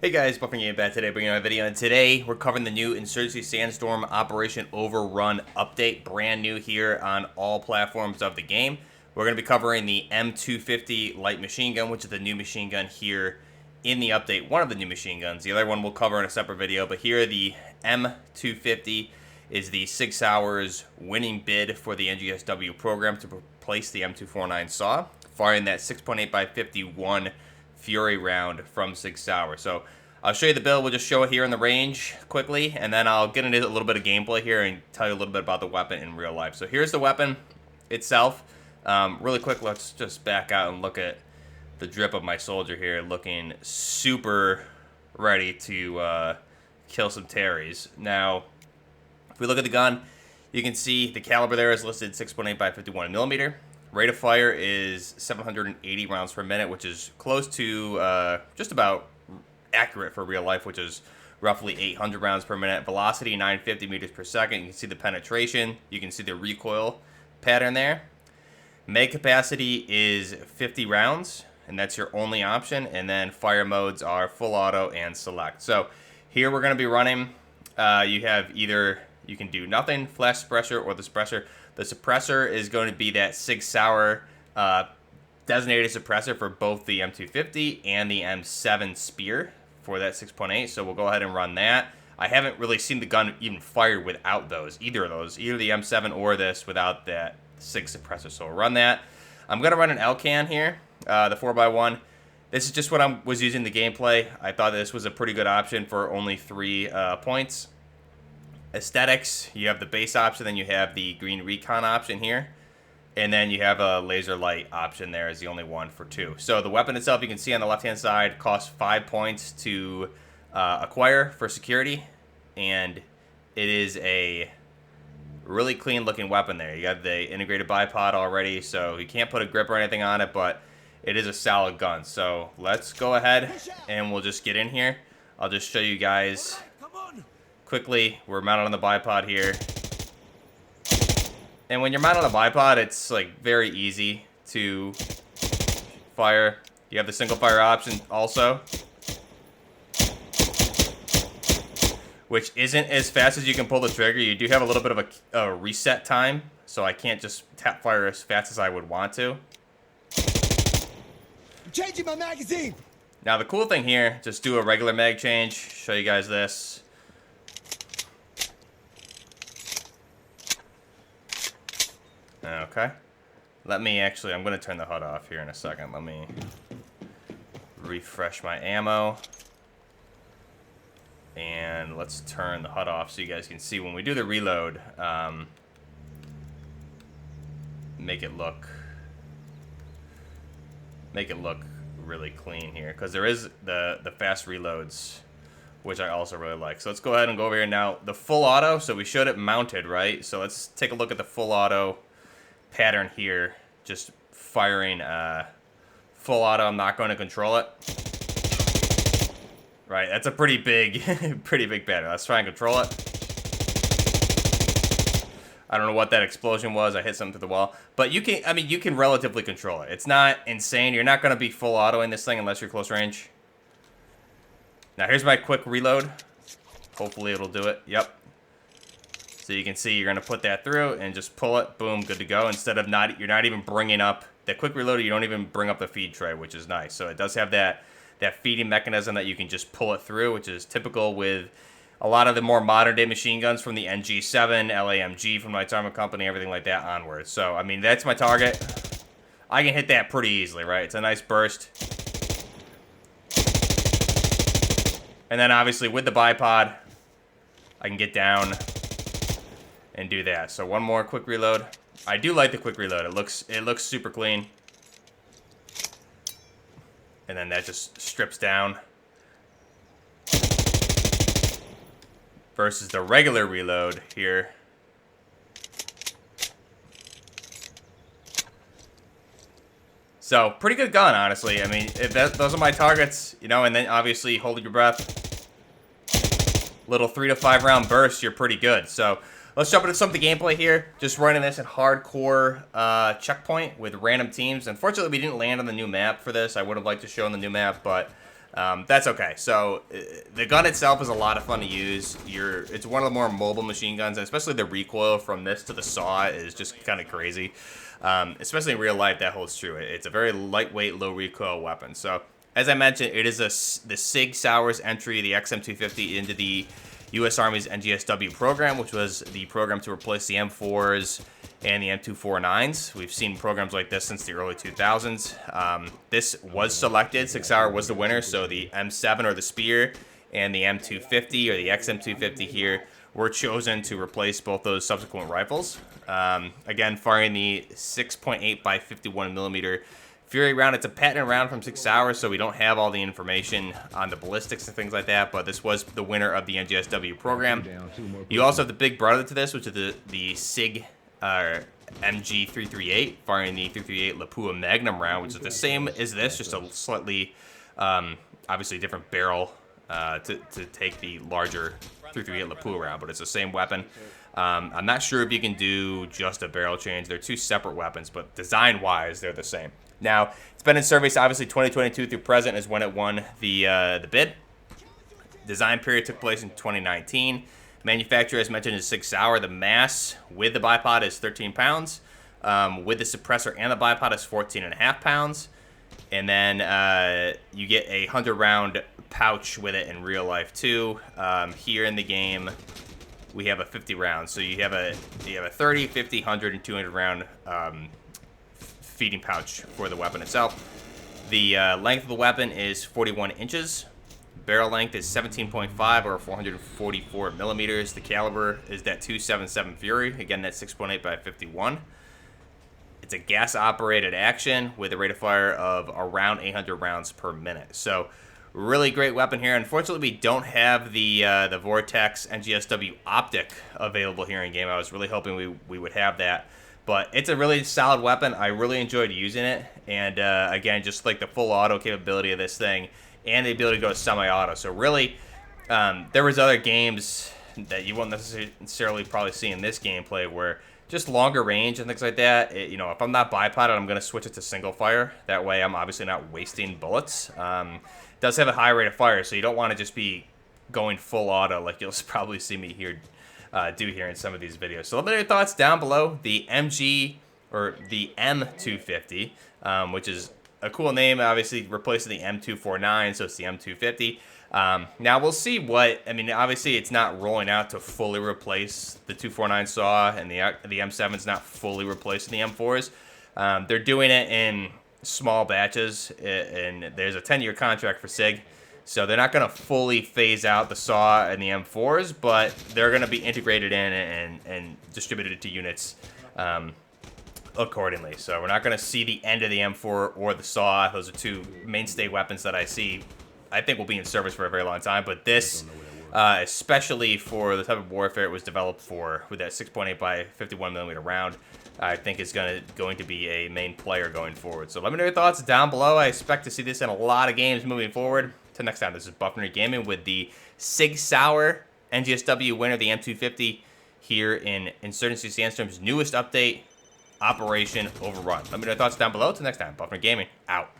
Hey guys, Buffering Game back today, bringing you a video, and today we're covering the new Insurgency Sandstorm Operation Overrun update, brand new here on all platforms of the game. We're going to be covering the M250 light machine gun, which is the new machine gun here in the update, one of the new machine guns. The other one we'll cover in a separate video, but here the M250 is the SIG Sauer's winning bid for the NGSW program to replace the M249 Saw, firing that 6.8x51 Fury round from SIG Sauer. So I'll show you the build. We'll just show it here in the range quickly, and then I'll get into a little bit of gameplay here and tell you a little bit about the weapon in real life. So here's the weapon itself. Really quick, let's just back out and look at the drip of my soldier here, looking super ready to kill some Terrys. Now, if we look at the gun, you can see the caliber there is listed 6.8x51 millimeter. Rate of fire is 780 rounds per minute, which is close to just about accurate for real life, which is roughly 800 rounds per minute. Velocity 950 meters per second. You can see the penetration. You can see the recoil pattern there. Mag capacity is 50 rounds, and that's your only option. And then fire modes are full auto and select. So here we're going to be running. You have either you can do nothing, flash suppressor, or the suppressor. The suppressor is going to be that SIG Sauer designated suppressor for both the M250 and the M7 Spear for that 6.8. So we'll go ahead and run that. I haven't really seen the gun even fired without those, either of those, either the M7 or this without that SIG suppressor. So we'll run that. I'm going to run an L-can here, the 4x1. This is just what I was using the gameplay. I thought this was a pretty good option for only 3 points. Aesthetics, you have the base option, then you have the green recon option here, and then you have a laser light option there is the only one for 2. So the weapon itself, you can see on the left hand side, costs 5 points to acquire for security, and it is a really clean looking weapon there. You got the integrated bipod already, so you can't put a grip or anything on it, but it is a solid gun. So let's go ahead and we'll just get in here. I'll just show you guys quickly. We're mounted on the bipod here, and when you're mounted on a bipod, it's like very easy to fire. You have the single fire option also, which isn't as fast as you can pull the trigger. You do have a little bit of a reset time, so I can't just tap fire as fast as I would want to. I'm changing my magazine. Now the cool thing here, just do a regular mag change. Show you guys this. Okay, let me actually, I'm going to turn the HUD off here in a second. Let me refresh my ammo. And let's turn the HUD off so you guys can see when we do the reload, make it look really clean here. Because there is the fast reloads, which I also really like. So let's go ahead and go over here now. The full auto, so we showed it mounted, right? So let's take a look at the full auto pattern here. Just firing full auto. I'm not going to control it. Right, that's a pretty big pattern. Let's try and control it. I don't know what that explosion was. I hit something to the wall. But you can, I mean, you can relatively control it. It's not insane. You're not going to be full autoing this thing unless you're close range. Now here's my quick reload. Hopefully it'll do it. Yep. So you can see you're going to put that through and just pull it. Boom, good to go. Instead of you're not even bringing up the quick reload. You don't even bring up the feed tray, which is nice. So it does have that feeding mechanism that you can just pull it through, which is typical with a lot of the more modern day machine guns from the NG7, LMG from Knights Armor Company, everything like that onwards. So, I mean, that's my target. I can hit that pretty easily, right? It's a nice burst. And then obviously with the bipod, I can get down and do that. So one more quick reload. I do like the quick reload. It looks super clean. And then that just strips down. Versus the regular reload here. So, pretty good gun, honestly. I mean, those are my targets, you know, and then obviously hold your breath. Little 3 to 5 round bursts, you're pretty good. So, let's jump into some of the gameplay here. Just running this in hardcore checkpoint with random teams. Unfortunately, we didn't land on the new map for this. I would have liked to show on the new map, but That's okay. So the gun itself is a lot of fun to use. It's one of the more mobile machine guns, and especially the recoil from this to the saw is just kind of crazy. Especially in real life, that holds true. It's a very lightweight, low recoil weapon. So as I mentioned, it is the SIG Sauer's entry, the XM250, into the U.S. Army's NGSW program, which was the program to replace the M4s and the M249s. We've seen programs like this since the early 2000s. This was selected. SIG Sauer was the winner, so the M7 or the Spear and the M250 or the XM250 here were chosen to replace both those subsequent rifles. Again, firing the 6.8 by 51 millimeter Fury round. It's a patented round from SIG Sauer, so we don't have all the information on the ballistics and things like that, but this was the winner of the NGSW program. You also have the big brother to this, which is the SIG MG 338, firing the 338 Lapua Magnum round, which is the same as this, just a slightly, obviously different barrel to take the larger 338 Lapua round, but it's the same weapon. I'm not sure if you can do just a barrel change. They're two separate weapons, but design-wise, they're the same. Now, it's been in service, obviously, 2022 through present is when it won the bid. Design period took place in 2019. Manufacturer, as mentioned, is SIG Sauer. The mass with the bipod is 13 pounds. With the suppressor and the bipod is 14.5 pounds. And then you get a 100-round pouch with it in real life, too. Here in the game, we have a 50 round. So you have a 30, 50, 100, and 200 round feeding pouch for the weapon itself. The length of the weapon is 41 inches. Barrel length is 17.5 or 444 millimeters. The caliber is that .277 Fury. Again, that's 6.8 by 51. It's a gas-operated action with a rate of fire of around 800 rounds per minute. So, really great weapon here. Unfortunately, we don't have the Vortex NGSW optic available here in game. I was really hoping we would have that. But it's a really solid weapon. I really enjoyed using it. And again, just like the full auto capability of this thing and the ability to go semi-auto. So really, there was other games that you won't necessarily probably see in this gameplay where just longer range and things like that. You know, if I'm not bipoded, I'm going to switch it to single fire. That way I'm obviously not wasting bullets. It does have a high rate of fire, so you don't want to just be going full auto like you'll probably see me here do here in some of these videos. So let me know your thoughts down below. The MG, or the M250, which is a cool name, obviously replacing the M249, so it's the M250. Now we'll see what, I mean, obviously it's not rolling out to fully replace the 249 saw, and the M7's not fully replacing the M4s. They're doing it in small batches, and there's a 10-year contract for SIG. So they're not going to fully phase out the saw and the M4s, but they're going to be integrated in and distributed to units accordingly. So we're not going to see the end of the M4 or the saw. Those are two mainstay weapons that I think will be in service for a very long time. But this, especially for the type of warfare it was developed for, with that 6.8 by 51 millimeter round, I think is going to be a main player going forward. So let me know your thoughts down below. I expect to see this in a lot of games moving forward. Till next time, this is Buffner Gaming with the SIG Sauer NGSW winner, the M250, here in Insurgency Sandstorm's newest update, Operation Overrun. Let me know your thoughts down below. Till next time, Buffner Gaming, out.